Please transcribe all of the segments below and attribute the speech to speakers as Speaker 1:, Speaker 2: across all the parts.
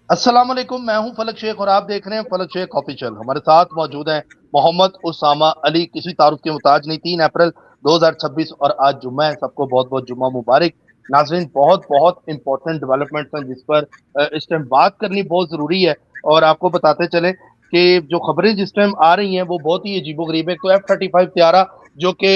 Speaker 1: अस्सलाम वालेकुम, मैं हूं फलक शेख और आप देख रहे हैं फलक शेख ऑफिशियल। हमारे साथ मौजूद हैं मोहम्मद उसामा अली, किसी तारुफ के मुताज नहीं। 3 अप्रैल 2026 और आज जुम्मा है। सबको बहुत बहुत जुम्मा मुबारक। नाजरीन, बहुत बहुत इंपॉर्टेंट डेवलपमेंट्स हैं जिस पर इस टाइम बात करनी बहुत ज़रूरी है। और आपको बताते चले कि जो खबरें जिस टाइम आ रही हैं वो बहुत ही अजीबो-गरीब है। तो F-35 त्यारा जो कि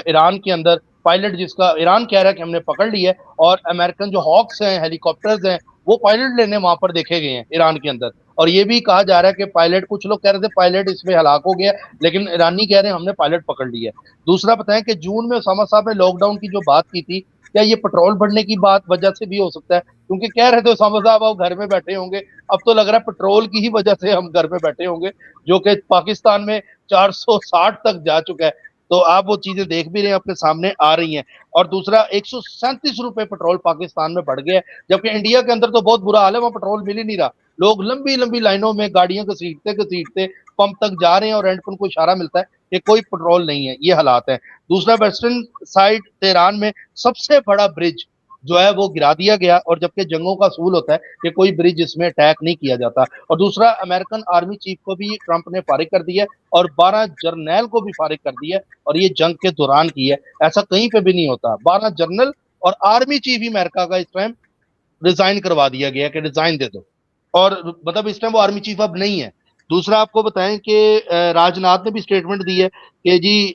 Speaker 1: ईरान के अंदर पायलट, जिसका ईरान कह रहा है कि हमने पकड़ लिया है, और अमेरिकन जो हॉक्स हैं, हेलीकॉप्टर्स हैं, वो पायलट लेने वहां पर देखे गए हैं ईरान के अंदर। और ये भी कहा जा रहा है कि पायलट, कुछ लोग कह रहे थे पायलट इसमें हलाक हो गया, लेकिन ईरानी कह रहे हैं हमने पायलट पकड़ लिया है। दूसरा बताएं कि जून में उसामा साहब ने लॉकडाउन की जो बात की थी, क्या ये पेट्रोल बढ़ने की बात वजह से भी हो सकता है? क्योंकि कह रहे थे उसामा साहब आप घर में बैठे होंगे, अब तो लग रहा है पेट्रोल की ही वजह से हम घर में बैठे होंगे, जो कि पाकिस्तान में 460 तक जा चुका है। तो आप वो चीजें देख भी रहे हैं, आपके सामने आ रही हैं। और दूसरा, 137 रुपए पेट्रोल पाकिस्तान में बढ़ गया है, जबकि इंडिया के अंदर तो बहुत बुरा हाल है, वहां पेट्रोल मिल ही नहीं रहा। लोग लंबी लंबी लाइनों में गाड़ियों को सीटते पंप तक जा रहे हैं, और एंड पर उनको इशारा मिलता है कि कोई पेट्रोल नहीं है। ये हालात है। दूसरा, वेस्टर्न साइड तेहरान में सबसे बड़ा ब्रिज जो है वो गिरा दिया गया, और जबकि जंगों का असूल होता है कि कोई ब्रिज इसमें अटैक नहीं किया जाता। और दूसरा, अमेरिकन आर्मी चीफ को भी ट्रंप ने फारिग कर दिया है, और 12 जर्नैल को भी फारिग कर दिया है, और ये जंग के दौरान की है। ऐसा कहीं पे भी नहीं होता। 12 जनरल और आर्मी चीफ ही अमेरिका का इस टाइम रिजाइन करवा दिया गया कि रिजाइन दे दो, और मतलब इस टाइम वो आर्मी चीफ अब नहीं है। दूसरा, आपको बताएं कि राजनाथ ने भी स्टेटमेंट दी है कि जी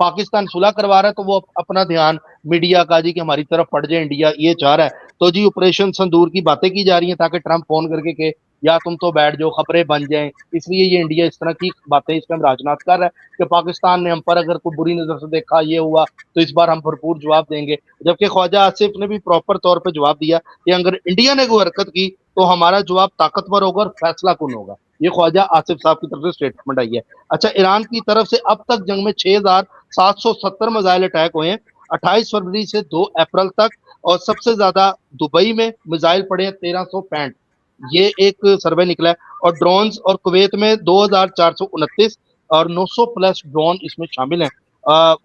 Speaker 1: पाकिस्तान सुलह करवा रहा है, तो वो अपना ध्यान मीडिया का जी कि हमारी तरफ पड़ जाए इंडिया, ये चाह रहा है। तो जी ऑपरेशन संदूर की बातें की जा रही हैं, ताकि ट्रंप फोन करके के या तुम तो बैठ जाओ, खबरें बन जाएं। इसलिए ये इंडिया इस तरह की बातें इस टाइम राजनाथ कर रहा है कि पाकिस्तान ने हम पर अगर कोई बुरी नजर से देखा, ये हुआ, तो इस बार हम भरपूर जवाब देंगे। जबकि ख्वाजा आसिफ ने भी प्रॉपर तौर पर जवाब दिया कि अगर इंडिया ने कोई हरकत की तो हमारा जवाब ताकतवर होगा और फैसला कौन होगा। ये ख्वाजा आसिफ साहब की तरफ से स्टेटमेंट आई है। अच्छा, ईरान की तरफ से अब तक जंग में 6,770 मिसाइल अटैक हुए हैं, 28 फरवरी से 2 अप्रैल तक। और सबसे ज्यादा दुबई में मिसाइल पड़े हैं 1365, ये एक सर्वे निकला है। और ड्रोन्स और कुवैत में 2,429, और 900 प्लस ड्रोन इसमें शामिल हैं।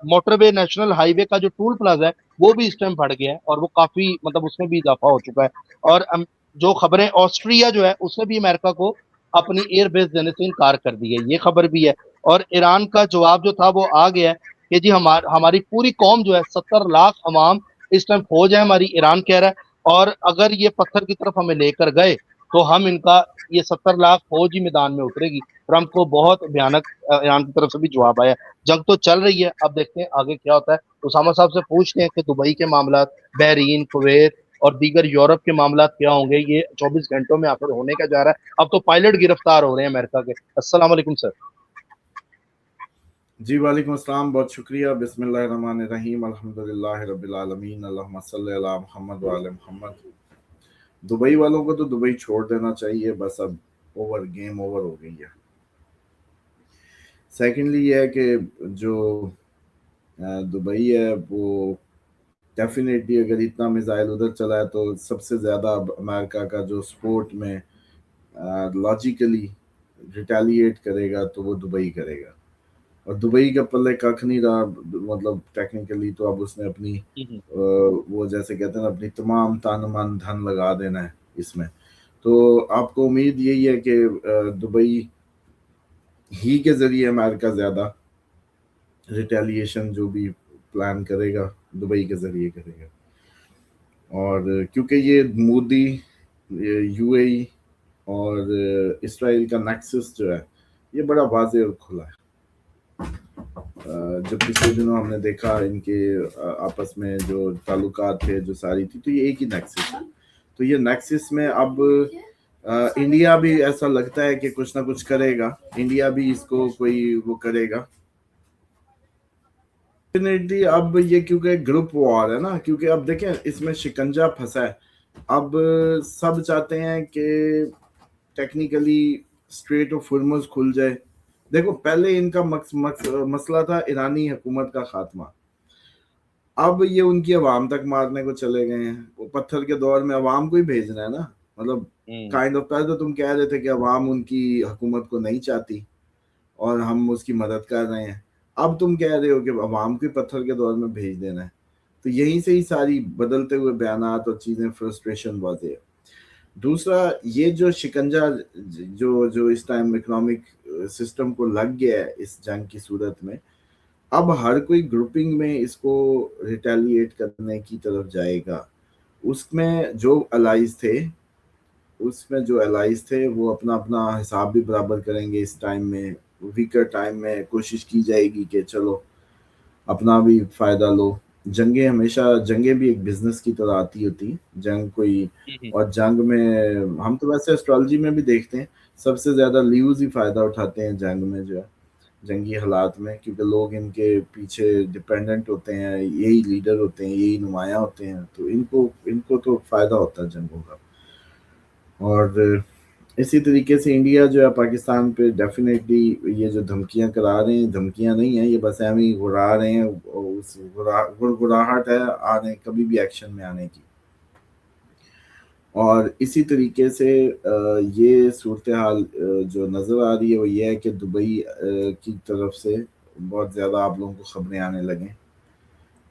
Speaker 1: मोटरवे नेशनल हाईवे का जो टूल प्लाजा है वो भी इस टाइम बढ़ गया है, और वो काफी मतलब उसमें भी इजाफा हो चुका है। और जो खबरें, ऑस्ट्रिया जो है उसने भी अमेरिका को अपनी एयर बेस देने से इनकार कर दी है, ये खबर भी है। और ईरान का जवाब जो था वो आ गया है कि जी हमारी पूरी कौम जो है, 70 लाख अवाम इस टाइम फौज है हमारी, ईरान कह रहा है। और अगर ये पत्थर की तरफ हमें लेकर गए तो हम इनका, ये 70 लाख फौज ही मैदान में उतरेगी। ट्रंप को बहुत भयानक ईरान की तरफ से भी जवाब आया। जंग तो चल रही है, अब देखते हैं आगे क्या होता है। उसामा साहब से पूछते हैं कि दुबई के मामला, बहरीन, कुवैत और दीगर यूरोप के मामला क्या होंगे। ये 24 घंटों में आखिर होने का जा रहा है। अब तो पायलट गिरफ्तार हो रहे हैं अमेरिका के। अस्सलाम वालेकुम सर।
Speaker 2: जी वालेकुम अस्सलाम, बहुत शुक्रिया। बिस्मिल्लाहिर्रहमानिर्रहीम, अल्हम्दुलिल्लाहि रब्बिल आलमीन, अल्लाहुम्मा सल्लि अला मुहम्मद व आले मुहम्मद। दुबई वालों को तो दुबई छोड़ देना चाहिए, बस अब ओवर, गेम ओवर हो गई है। सेकेंडली ये है कि जो दुबई है वो डेफिनेटली अगर इतना मिसाइल उधर चला है तो सबसे ज़्यादा अमेरिका का जो स्पोर्ट में लॉजिकली रिटेलिएट करेगा तो वो दुबई करेगा। और दुबई का पल्ले कख नहीं रहा, मतलब टेक्निकली तो अब उसने अपनी वो जैसे कहते हैं ना, अपनी तमाम तन मन धन लगा देना है इसमें। तो आपको उम्मीद यही है कि दुबई ही के ज़रिए अमेरिका ज़्यादा रिटेलिएशन जो भी प्लान करेगा दुबई के ज़रिए करेगा। और क्योंकि ये मोदी, यूएई और इसराइल का नेक्सस जो है ये बड़ा वाज़ेह और खुला है। जब पिछले दिनों हमने देखा इनके आपस में जो ताल्लुकात थे, जो सारी थी, तो ये एक ही नेक्सस है। तो ये नेक्सस में अब इंडिया भी ऐसा लगता है कि कुछ ना कुछ करेगा, इंडिया भी इसको कोई वो करेगा डेफिनेटली। अब ये क्योंकि ग्रुप वॉर है ना, क्योंकि अब देखें इसमें शिकंजा फंसा है। अब सब चाहते हैं कि टेक्निकली स्ट्रेट ऑफ हुर्मुज खुल जाए। देखो पहले इनका मसला था ईरानी हुकूमत का खात्मा, अब ये उनकी अवाम तक मारने को चले गए हैं। वो पत्थर के दौर में अवाम को ही भेजना है ना, मतलब काइंड ऑफ। पहले तो तुम कह रहे थे कि अवाम उनकी हुकूमत को नहीं चाहती और हम उसकी मदद कर रहे हैं, अब तुम कह रहे हो कि अवाम को पत्थर के दौर में भेज देना है। तो यहीं से ही सारी बदलते हुए बयानात और चीज़ें, फ्रस्ट्रेशन वाज़ेह है। دوسرا یہ جو شکنجا جو اس ٹائم اکنامک سسٹم کو لگ گیا ہے اس جنگ کی صورت میں، اب ہر کوئی گروپنگ میں اس کو ریٹیلیٹ کرنے کی طرف جائے گا. اس میں جو الائز تھے وہ اپنا اپنا حساب بھی برابر کریں گے. اس ٹائم میں ویکر ٹائم میں کوشش کی جائے گی کہ چلو اپنا بھی فائدہ لو. جنگیں بھی ایک بزنس کی طرح آتی ہوتی جنگ کوئی. اور جنگ میں ہم تو ویسے اسٹرالوجی میں بھی دیکھتے ہیں سب سے زیادہ لیوز ہی فائدہ اٹھاتے ہیں جنگ میں، جو ہے جنگی حالات میں، کیونکہ لوگ ان کے پیچھے ڈپینڈنٹ ہوتے ہیں، یہی لیڈر ہوتے ہیں، یہی نمایاں ہوتے ہیں، تو ان کو تو فائدہ ہوتا ہے جنگوں کا. اور اسی طریقے سے انڈیا جو ہے پاکستان پہ ڈیفینیٹلی یہ جو دھمکیاں کرا رہے ہیں، دھمکیاں نہیں ہیں، یہ بس ایویں ہی گڑا رہے ہیں، اس گڑگڑاہٹ ہے آنے کبھی بھی ایکشن میں آنے کی. اور اسی طریقے سے یہ صورتحال جو نظر آ رہی ہے وہ یہ ہے کہ دبئی کی طرف سے بہت زیادہ آپ لوگوں کو خبریں آنے لگیں،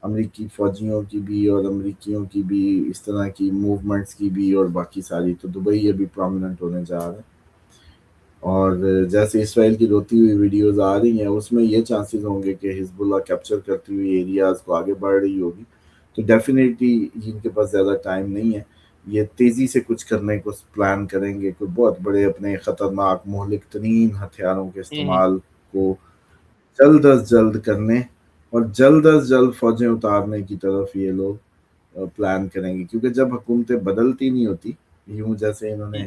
Speaker 2: امریکی فوجیوں کی بھی اور امریکیوں کی بھی، اس طرح کی موومنٹس کی بھی، اور باقی ساری. تو دبئی ابھی پرومیننٹ ہونے جا رہا ہے. اور جیسے اسرائیل کی روتی ہوئی ویڈیوز آ رہی ہیں، اس میں یہ چانسز ہوں گے کہ حزب اللہ کیپچر کرتی ہوئی ایریاز کو آگے بڑھ رہی ہوگی. تو ڈیفینیٹلی ان کے پاس زیادہ ٹائم نہیں ہے، یہ تیزی سے کچھ کرنے کو پلان کریں گے، کوئی بہت بڑے اپنے خطرناک مہلک ترین ہتھیاروں کے استعمال کو جلد از جلد کرنے اور جلد از جلد فوجیں اتارنے کی طرف یہ لوگ پلان کریں گے. کیونکہ جب حکومتیں بدلتی نہیں ہوتی یوں جیسے انہوں نے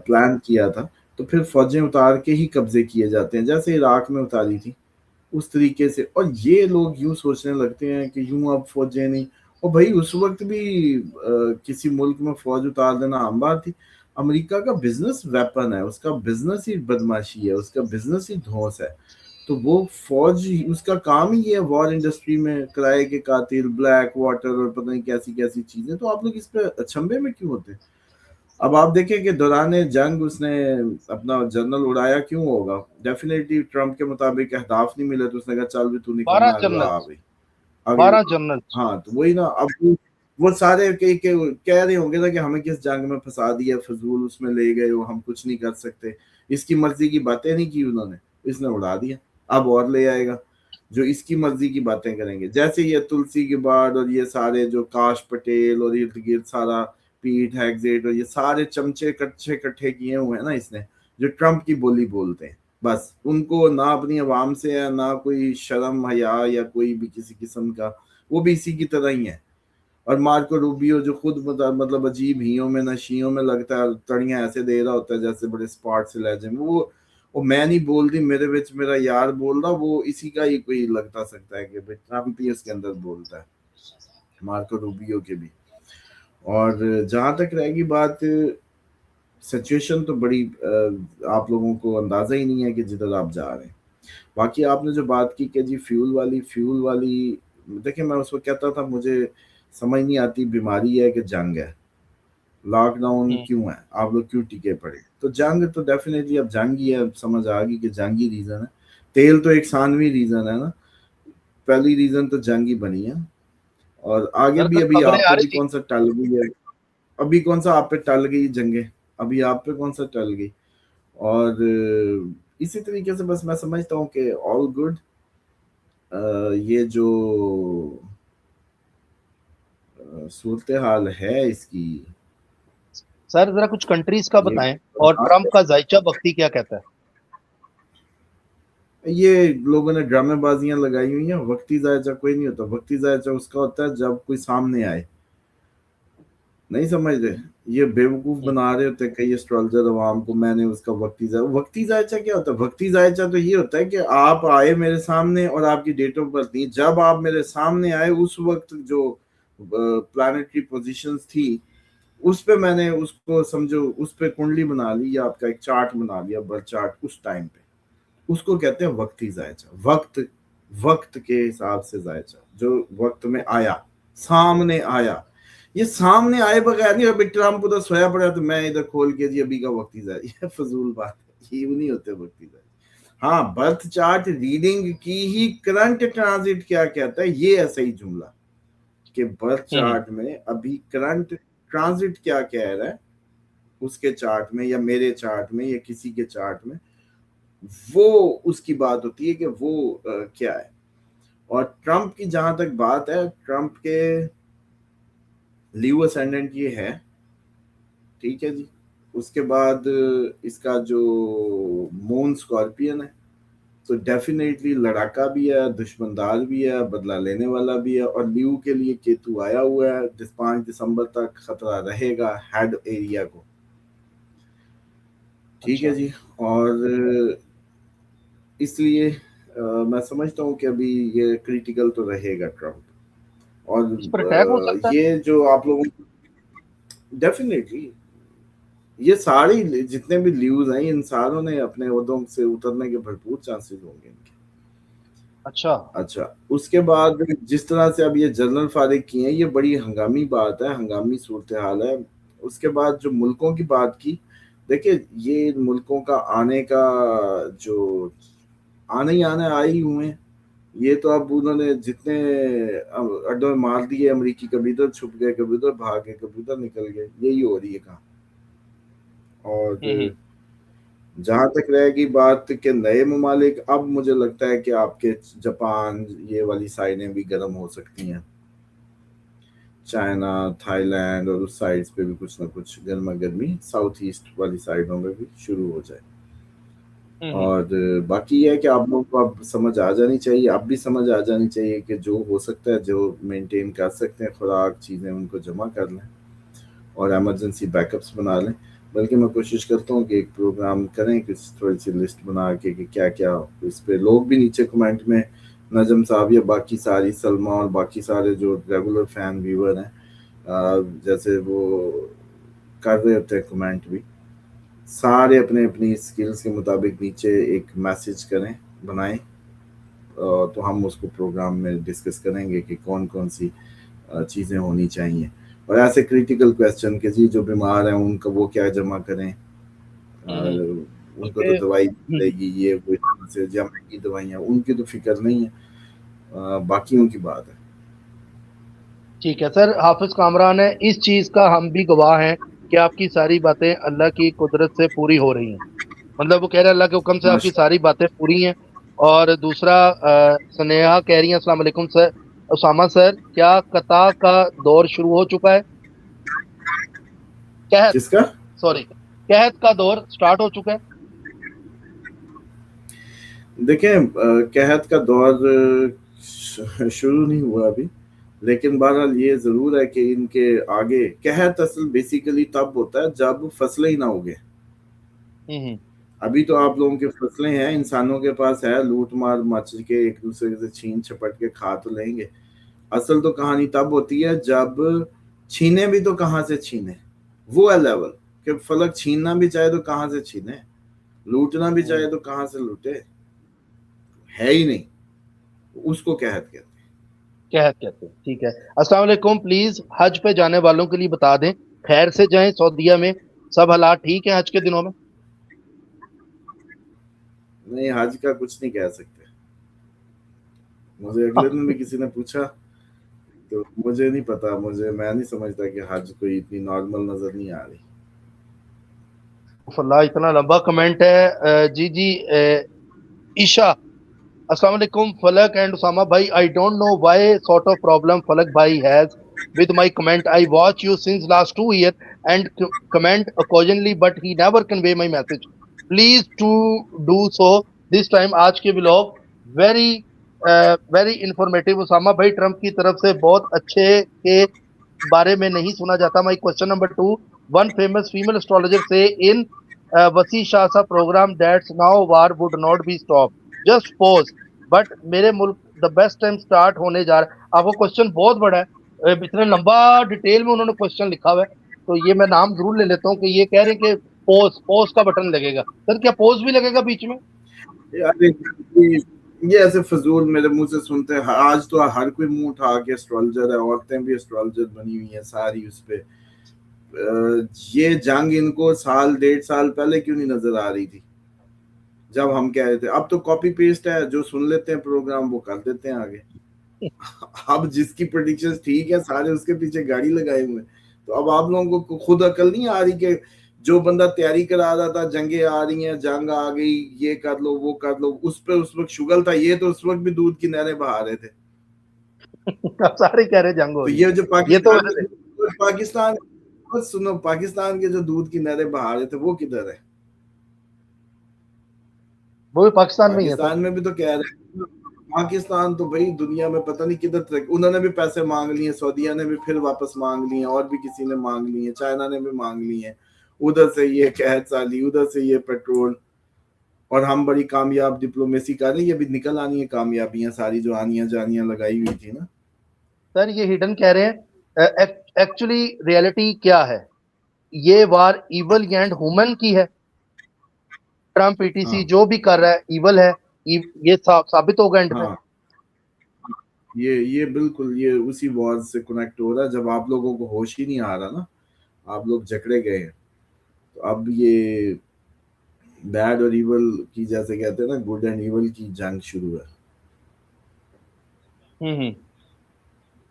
Speaker 2: پلان کیا تھا، تو پھر فوجیں اتار کے ہی قبضے کیے جاتے ہیں، جیسے عراق میں اتاری تھی اس طریقے سے. اور یہ لوگ یوں سوچنے لگتے ہیں کہ یوں اب فوجیں نہیں، اور بھائی اس وقت بھی کسی ملک میں فوج اتار دینا عام بات تھی. امریکہ کا بزنس ویپن ہے، اس کا بزنس ہی بدماشی ہے، اس کا بزنس ہی دھوس ہے. تو وہ فوج اس کا کام ہی ہے وار انڈسٹری میں کرائے کے قاتل، بلیک واٹر اور پتہ نہیں کیسی کیسی چیزیں. تو آپ لوگ اس پہ اچھمبے میں کیوں ہوتے ہیں؟ اب آپ دیکھیں کہ دوران جنگ اس نے اپنا جنرل اڑایا کیوں ہوگا؟ ڈیفینیٹلی ٹرمپ کے مطابق اہداف نہیں ملے تو اس نے کہا چل بھی تو نکل،
Speaker 1: 12
Speaker 2: میں اگلا
Speaker 1: جنرل،
Speaker 2: آ گئی اگلی.
Speaker 1: 12 جنرل.
Speaker 2: ہاں تو وہی نا، اب وہ سارے کہہ رہے ہوں گے نا کہ ہمیں کس جنگ میں پھنسا دیا، فضول اس میں لے گئے ہو، ہم کچھ نہیں کر سکتے. اس کی مرضی کی باتیں نہیں کی انہوں نے، اس نے اڑا دیا. اب اور لے آئے گا جو اس کی مرضی کی باتیں کریں گے، جیسے یہ تلسی گبارڈ اور یہ سارے جو کاش پٹیل اور ارد گرد سارا پیٹ ہیگزیٹ اور یہ سارے چمچے کٹھے کیے ہوئے ہیں نا اس نے، جو ٹرمپ کی بولی بولتے ہیں. بس ان کو نہ اپنی عوام سے ہے، نہ کوئی شرم حیا یا کوئی بھی کسی قسم کا، وہ بھی اسی کی طرح ہی ہے. اور مارکو روبیو جو خود مطلب عجیب ہیوں میں نشیوں میں لگتا ہے، تڑیاں ایسے دے رہا ہوتا ہے جیسے بڑے اسپاٹ سے لہجے میں، وہ میں نہیں بول دی میرے وچ میرا یار بول رہا، وہ اسی کا ہی کوئی لگتا سکتا ہے کہ ٹرمپ ہی اس کے اندر بولتا ہے، مارکو روبیو کے بھی. اور جہاں تک رہے گی بات، سچویشن تو بڑی آپ لوگوں کو اندازہ ہی نہیں ہے کہ جدھر آپ جا رہے ہیں. باقی آپ نے جو بات کی کہ جی فیول والی دیکھیں، میں اس کو کہتا تھا مجھے سمجھ نہیں آتی، بیماری ہے کہ جنگ ہے، لاک ڈاؤن کیوں ہے، آپ لوگ کیوں ٹکے پڑے؟ تو جنگ تو ڈیفینیٹلی اب جنگ ہی ہے، سمجھ آ گئی کہ جنگ ہی ریزن ہے. تیل تو ایک ثانوی ریزن ہے نا، پہلی ریزن تو جنگ ہی بنی ہے. اور آگے
Speaker 1: سر
Speaker 2: بھی
Speaker 1: کل
Speaker 2: ابھی
Speaker 1: خبریں
Speaker 2: آپ
Speaker 1: آ
Speaker 2: پہ
Speaker 1: رہی
Speaker 2: بھی
Speaker 1: تھی.
Speaker 2: کون سا ٹل گئی ہے، ابھی کون سا آپ پہ ٹل گئی جنگیں، ابھی آپ پہ کون سا ٹل گئی. اور اسی طریقے سے بس میں سمجھتا ہوں کہ آل گڈ. یہ جو صورتحال ہے اس کی،
Speaker 1: سر ذرا کچھ کنٹریز کا
Speaker 2: یہ
Speaker 1: بتائیں، اور ٹرمپ کا ذائچہ بختی کیا کہتا ہے؟
Speaker 2: یہ لوگوں نے ڈرامے بازیاں لگائی ہوئی ہیں. وقتی ذائچہ کوئی نہیں ہوتا، وقتی ذائچہ اس کا ہوتا ہے جب کوئی سامنے آئے. نہیں سمجھ رہے، یہ بیوقوف بنا رہے ہوتے کئی اسٹرالجر عوام کو. میں نے اس کا وقتی ذائچہ کیا ہوتا ہے؟ وقتی ذائچہ تو یہ ہوتا ہے کہ آپ آئے میرے سامنے اور آپ کی ڈیٹ آف برتھ نہیں، جب آپ میرے سامنے آئے اس وقت جو پلانٹری پوزیشنز تھی اس پہ میں نے اس کو سمجھو اس پہ کنڈلی بنا لی یا آپ کا ایک چارٹ بنا لیا، برتھ چارٹ اس ٹائم پہ. اس کو کہتے ہیں وقتی ذائچہ. وقت کے حساب سے ذائچہ جو وقت میں آیا، سامنے آیا. یہ سامنے آئے بغیر نہیں، ابھی ٹرمپ ادھر سویا پڑا تو میں ادھر کھول کے جی ابھی کا وقتی ذائچہ. یہ فضول بات ہے، یہ نہیں ہوتے وقتی ذائچہ. ہاں، برتھ چارٹ ریڈنگ کی ہی کرنٹ ٹرانزٹ کیا کہتا ہے، یہ ایسا ہی جملہ کہ برتھ چارٹ میں ابھی کرنٹ ٹرانزٹ کیا کہہ رہا ہے اس کے چارٹ میں یا میرے چارٹ میں یا کسی کے چارٹ میں، وہ اس کی بات ہوتی ہے کہ وہ کیا ہے. اور ٹرمپ کی جہاں تک بات ہے، ٹرمپ کے لیو اسینڈنٹ یہ ہے، ٹھیک ہے جی. اس کے بعد اس کا جو مون اسکارپین ہے، تو ڈیفینیٹلی لڑاکا بھی ہے، دشمندار بھی ہے، بدلہ لینے والا بھی ہے. اور لیو کے لیے کیتو آیا ہوا ہے، 5 دسمبر تک خطرہ رہے گا ہیڈ ایریا کو، ٹھیک ہے جی. اور اس لیے میں سمجھتا ہوں کہ ابھی یہ کریٹیکل تو رہے گا ٹرمپ. اور
Speaker 1: اس پر اٹیک ہو سکتا ہے.
Speaker 2: یہ جو آپ لوگوں ڈیفینیٹلی یہ ساری جتنے بھی لیوز ہیں، ان ساروں نے اپنے عہدوں سے اترنے کے بھرپور چانسز ہوں گے ان کے. اچھا اس کے بعد جس طرح سے اب یہ جنرل فارغ کی ہیں، یہ بڑی ہنگامی بات ہے، ہنگامی صورتحال ہے. اس کے بعد جو ملکوں کی بات کی، دیکھیں یہ ملکوں کا آنے کا جو آنے آئی ہوئے ہیں، یہ تو اب انہوں نے جتنے اڈوں مار دیے امریکی، کبھی ادھر چھپ گئے، کبھی ادھر بھاگ گئے، کبھی ادھر نکل گئے، یہی ہو رہی ہے کہاں. اور جہاں تک رہے گی بات کہ نئے ممالک، اب مجھے لگتا ہے کہ آپ کے جاپان یہ والی سائڈیں بھی گرم ہو سکتی ہیں، چائنا، تھائی لینڈ، اور اس سائڈز پہ بھی کچھ نہ کچھ گرما گرمی ساؤتھ ایسٹ والی سائڈوں میں بھی شروع ہو جائے. اور باقی یہ ہے کہ آپ لوگوں کو اب سمجھ آ جانی چاہیے، اب بھی سمجھ آ جانی چاہیے کہ جو ہو سکتا ہے، جو مینٹین کر سکتے ہیں خوراک چیزیں، ان کو جمع کر لیں اور ایمرجنسی بیک اپس بنا لیں. بلکہ میں کوشش کرتا ہوں کہ ایک پروگرام کریں، کچھ تھوڑی سی لسٹ بنا کے کہ کیا کیا اس پہ. لوگ بھی نیچے کمنٹ میں، نجم صاحب یا باقی ساری سلمہ اور باقی سارے جو ریگولر فین ویور ہیں، جیسے وہ کر رہے ہوتے ہیں کمنٹ بھی، سارے اپنے اپنی سکلز کے مطابق نیچے ایک میسج کریں، بنائیں، تو ہم اس کو پروگرام میں ڈسکس کریں گے کہ کون کون سی چیزیں ہونی چاہیے. اور ایسے کریٹیکل کویسچن کہ جی جو بیمار ہیں ان کا وہ کیا جمع کریں، ان کو تو دوائی ملے گی، یہ کوئی سے جمع کی دوائیاں ان کی تو فکر نہیں ہے، باقیوں کی بات ہے.
Speaker 1: ٹھیک ہے سر. حافظ کامران ہے، اس چیز کا ہم بھی گواہ ہیں کہ آپ کی ساری باتیں اللہ کی قدرت سے پوری ہو رہی ہیں. مطلب وہ کہہ رہے ہیں اللہ کے حکم سے آپ کی ساری باتیں پوری ہیں. اور دوسرا سنیہا کہہ رہی ہیں السلام علیکم سر. اسامہ سر، کیا قطع کا دور شروع ہو چکا ہے؟
Speaker 2: کس کا؟
Speaker 1: قحط کا دور سٹارٹ ہو چکا ہے؟
Speaker 2: دیکھیں قحط کا دور شروع نہیں ہوا ابھی، لیکن بہرحال یہ ضرور ہے کہ ان کے آگے قحط اصل بیسیکلی تب ہوتا ہے جب فصلیں ہی نہ اگے. ابھی تو آپ لوگوں کے فصلیں ہیں، انسانوں کے پاس ہے، لوٹ مار مچ کے ایک دوسرے سے چھین چھپٹ کے کھا تو لیں گے. اصل تو کہانی تب ہوتی ہے جب چھینے بھی تو کہاں سے چھینے، وہ ہے لیول کہ فلک چھیننا بھی چاہے تو کہاں سے چھینے، لوٹنا بھی چاہے تو کہاں سے لوٹے، ہے ہی نہیں. اس کو قحط کہتے
Speaker 1: ہیں. ٹھیک ہے. السلام علیکم. پلیز حج پہ جانے والوں کے لیے بتا دیں، خیر سے جائیں. سعودیہ میں سب حالات ٹھیک ہے حج کے دنوں میں؟
Speaker 2: نہیں، حج کا کچھ نہیں کہہ سکتے. مجھے اگلے دن بھی کسی نے پوچھا تو مجھے نہیں پتا، میں نہیں سمجھتا کہ حج کوئی اتنی نارمل نظر نہیں آ رہی.
Speaker 1: اللہ اتنا لمبا کمنٹ ہے. جی عشا، السلام علیکم فلک اینڈ اسامہ بھائی. I don't know why sort of problem Falak bhai has with my comment. I watch you since last 2 years and comment occasionally, but he never convey my message. Please to do so this time. آج کے vlog very informative. Usama بھائی Trump کی طرف سے بہت اچھے کے بارے میں نہیں سنا جاتا. My question number 2. One famous female astrologer say in Wasi Shah sa program that now war would not be stopped. Just pause. But میرے ملک دا بیسٹ ٹائم سٹارٹ ہونے جا رہا ہے. آپ کو کوشچن بہت بڑا ہے، اتنے لمبا ڈیٹیل میں انہوں نے کوشچن لکھا ہوا ہے، تو یہ میں نام ضرور لے لیتا ہوں کہ یہ کہہ رہے ہیں کہ پوز کا بٹن لگے گا. سر کیا پوز بھی لگے گا بیچ میں؟
Speaker 2: یہ ایسے فضول میرے منہ سے سنتے ہیں. آج تو ہر کوئی منہ اٹھا کے اسٹرالوجر ہے، عورتیں بھی اسٹرالوجر بنی ہوئی ہیں ساری. اس پہ یہ جنگ ان کو 1.5 سال پہلے کیوں نہیں نظر آ رہی تھی جب ہم کہہ رہے تھے؟ اب تو کاپی پیسٹ ہے، جو سن لیتے ہیں پروگرام وہ کر دیتے ہیں آگے. اب جس کی پریڈکشن ٹھیک ہے سارے اس کے پیچھے گاڑی لگائے ہوئے. تو اب آپ لوگوں کو خود عقل نہیں آ رہی کہ जो बंदा तैयारी करा रहा था, जंगें आ रही हैं, जंग आ गई, ये कर लो वो कर लो, उस पे उस वक्त शुगल था, ये तो उस वक्त भी दूध की नहरें बहा रहे थे।
Speaker 1: आप सारे कह रहे जंग हो
Speaker 2: तो
Speaker 1: रही
Speaker 2: ये
Speaker 1: है,
Speaker 2: जो
Speaker 1: ये तो
Speaker 2: पाकिस्तान सुनो, पाकिस्तान के जो दूध की नहरें बहा रहे थे वो किधर है?
Speaker 1: वो भी पाकिस्तान में ही है सर।
Speaker 2: पाकिस्तान में भी तो कह रहे हैं, पाकिस्तान तो भाई दुनिया में पता नहीं किधर तक, उन्होंने भी पैसे मांग लिए, सऊदीया ने भी फिर वापस मांग लिए, और भी किसी ने मांग लिए, चाइना ने भी मांग लिए, उधर से ये कैद साली, उधर से ये पेट्रोल, और हम बड़ी कामयाब डिप्लोमेसी कर रहे हैं। ये भी निकल आनी है कामयाबियां सारी जो आनियां जानियां लगाई हुई थी ना।
Speaker 1: सर ये हिडन कह रहे हैं एक्चुअली रियलिटी क्या है, ये वार इवल एंड ह्यूमन की है, ट्रम्प पीटीसी
Speaker 2: हाँ
Speaker 1: जो भी कर रहा है इवल है, ये साबित होगा एंड में।
Speaker 2: हाँ, ये बिल्कुल ये उसी वॉर से कनेक्ट हो रहा है, जब आप लोगों को होश ही नहीं आ रहा ना, आप लोग जकड़े गए हैं, तो अब ये बैड और इवल की, जैसे कहते हैं ना, गुड एंड इवल की जंग शुरू है।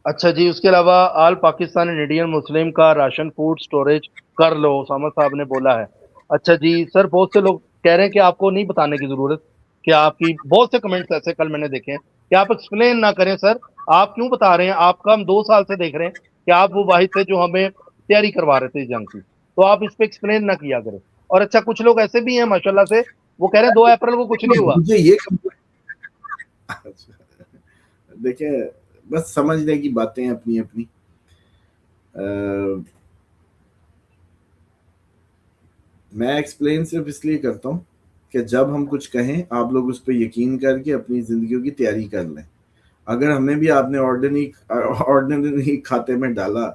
Speaker 1: अच्छा जी, उसके अलावा आल पाकिस्तान एंड इंडियन मुस्लिम का राशन फूड स्टोरेज कर लो, उसामा साहब ने बोला है। अच्छा जी सर, बहुत से लोग कह रहे हैं कि आपको नहीं बताने की जरूरत, कि आपकी बहुत से कमेंट्स ऐसे कल मैंने देखे हैं कि आप एक्सप्लेन ना करें सर, आप क्यों बता रहे हैं, आपका हम 2 साल से देख रहे हैं कि आप वो वाहिद थे जो हमें तैयारी करवा रहे थे इस जंग की, तो आप इस पे एक्सप्लेन ना किया करें। और अच्छा कुछ लोग ऐसे भी हैं माशाल्लाह से, वो कह रहे हैं 2 अप्रैल को कुछ नहीं हुआ।
Speaker 2: मुझे ये देखिए, बस समझने की बातें अपनी अपनी। मैं एक्सप्लेन सिर्फ इसलिए करता हूँ कि जब हम कुछ कहें आप लोग उस पर यकीन करके अपनी जिंदगियों की तैयारी कर लें। अगर हमें भी आपने ऑर्डिनरी खाते में डाला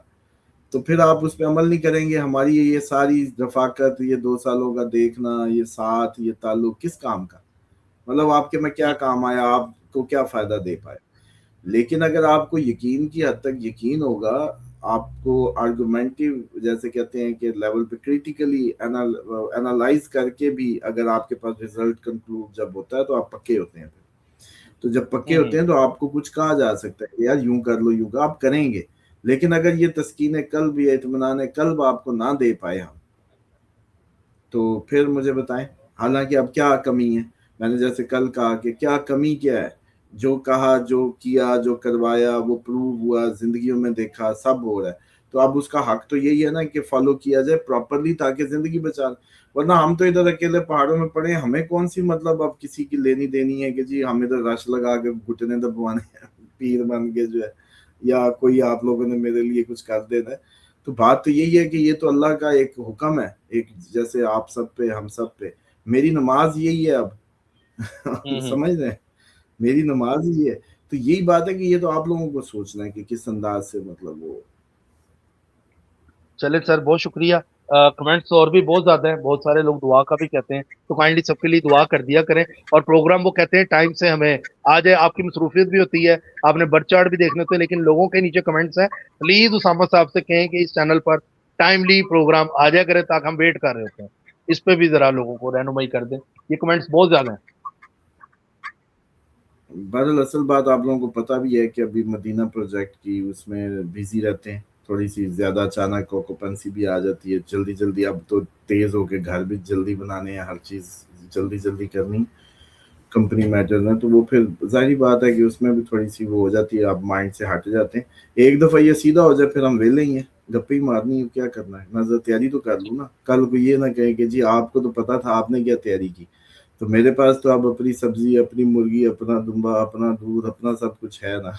Speaker 2: तो फिर आप उस पर अमल नहीं करेंगे। हमारी ये सारी रफाकत, ये 2 सालों का देखना, ये साथ, ये ताल्लुक किस काम का? मतलब आपके में क्या काम आया, आपको क्या फायदा दे पाए? लेकिन अगर आपको यकीन की हद तक यकीन होगा, आपको आर्गुमेंटिव जैसे कहते हैं कि लेवल पे क्रिटिकली एनालाइज करके भी अगर आपके पास रिजल्ट कंक्लूड जब होता है तो आप पक्के होते हैं। तो जब पक्के होते हैं तो आपको कुछ कहा जा सकता है कि यार यूं कर लो, यूं कर, आप करेंगे। लेकिन अगर ये तस्कीन कल्ब या इत्मीनान कल्ब आपको ना दे पाए हम, तो फिर मुझे बताएं। हालांकि अब क्या कमी है, मैंने जैसे कल कहा कि क्या कमी क्या है, जो कहा, जो किया, जो करवाया, वो प्रूव हुआ, जिंदगियों में देखा, सब हो रहा है। तो अब उसका हक तो यही है ना कि फॉलो किया जाए प्रॉपरली, ताकि जिंदगी बचा। वरना हम तो इधर अकेले पहाड़ों में पड़े, हमें कौन सी मतलब अब किसी की लेनी देनी है कि जी हम इधर रश लगा के घुटने दबवाने हैं पीर बन के जो है, या कोई आप लोगों ने मेरे लिए कुछ कर देना है। तो बात तो यही है कि ये तो अल्लाह का एक हुक्म है, एक जैसे आप सब पे हम सब पे। मेरी नमाज यही है अब समझ रहे हैं, मेरी नमाज ही है। तो यही बात है कि ये तो आप लोगों को सोचना है कि किस अंदाज से मतलब वो।
Speaker 1: चले सर, बहुत शुक्रिया। कमेंट्स और भी बहुत ज्यादा हैं, बहुत सारे लोग दुआ का भी कहते हैं, तो काइंडली सबके लिए दुआ कर दिया करें। और प्रोग्राम वो कहते हैं टाइम से हमें आ जाए, आपकी मसरूफियत भी होती है, आपने बर्थ चार्ट भी देखने होते हैं, लेकिन लोगों के नीचे कमेंट्स हैं, प्लीज उसामा साहब से कहें कि इस चैनल पर टाइमली प्रोग्राम आ जाया करें, ताकि हम वेट कर रहे होते हैं, इस पे भी जरा लोगों को रहनुमाई कर दें। ये कमेंट्स बहुत ज्यादा हैं।
Speaker 2: बहरहाल असल बात आप लोगों को पता भी है कि अभी मदीना प्रोजेक्ट की उसमें बिजी रहते हैं, थोड़ी सी ज्यादा अचानक ऑक्यूपेंसी भी आ जाती है, जल्दी जल्दी अब तो तेज होके घर भी जल्दी बनाने हैं, हर चीज जल्दी जल्दी करनी कंपनी मैटर में। तो वो फिर जाहिर बात है कि उसमें भी थोड़ी सी वो हो जाती है, आप माइंड से हट जाते हैं। एक दफा ये सीधा हो जाए फिर हम वेले ही हैं, गप्पे ही मारनी है, क्या करना है, नजर तैयारी तो कर लूँ ना। कल को ये ना कहे कि जी आपको तो पता था, आपने क्या तैयारी की। तो मेरे पास तो अब अपनी सब्जी, अपनी मुर्गी, अपना दुम्बा, अपना दूध, अपना सब कुछ है ना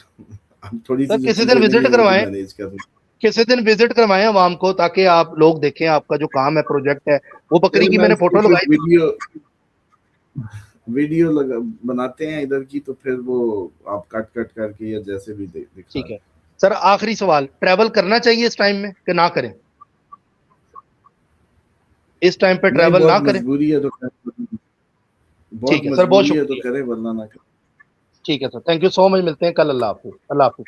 Speaker 2: अब थोड़ी
Speaker 1: सर
Speaker 2: सी जो
Speaker 1: किसी दिन
Speaker 2: चीजें नहीं
Speaker 1: विजिट
Speaker 2: है वो तो
Speaker 1: करवाएं,
Speaker 2: मैनेज कर।
Speaker 1: किसी दिन विजिट करवाएं आवाम को, ताकि आप लोग देखें आपका जो काम है, प्रोजेक्ट है। वो बकरी की
Speaker 2: मैं
Speaker 1: मैंने
Speaker 2: इसकी
Speaker 1: फोटो
Speaker 2: कुछ
Speaker 1: लगाई थी।
Speaker 2: वीडियो लगा बनाते हैं इधर की, तो फिर वो आप कट कट करके या जैसे भी दिखा
Speaker 1: ठीक है सर, आखिरी सवाल, ट्रैवल करना चाहिए इस टाइम में कि ना करें? इस टाइम पे
Speaker 2: नहीं,
Speaker 1: ट्रैवल ना
Speaker 2: बहुत
Speaker 1: करें?
Speaker 2: मजबूरी है तो बहुत
Speaker 1: ठीक है सर, बहुत
Speaker 2: मजबूरी है तो
Speaker 1: शुक्रिया।
Speaker 2: करें, वरना ना करें।
Speaker 1: ठीक है sir, thank you so much, मिलते हैं कल। अल्लाह हाफिज। अल्लाह हाफिज।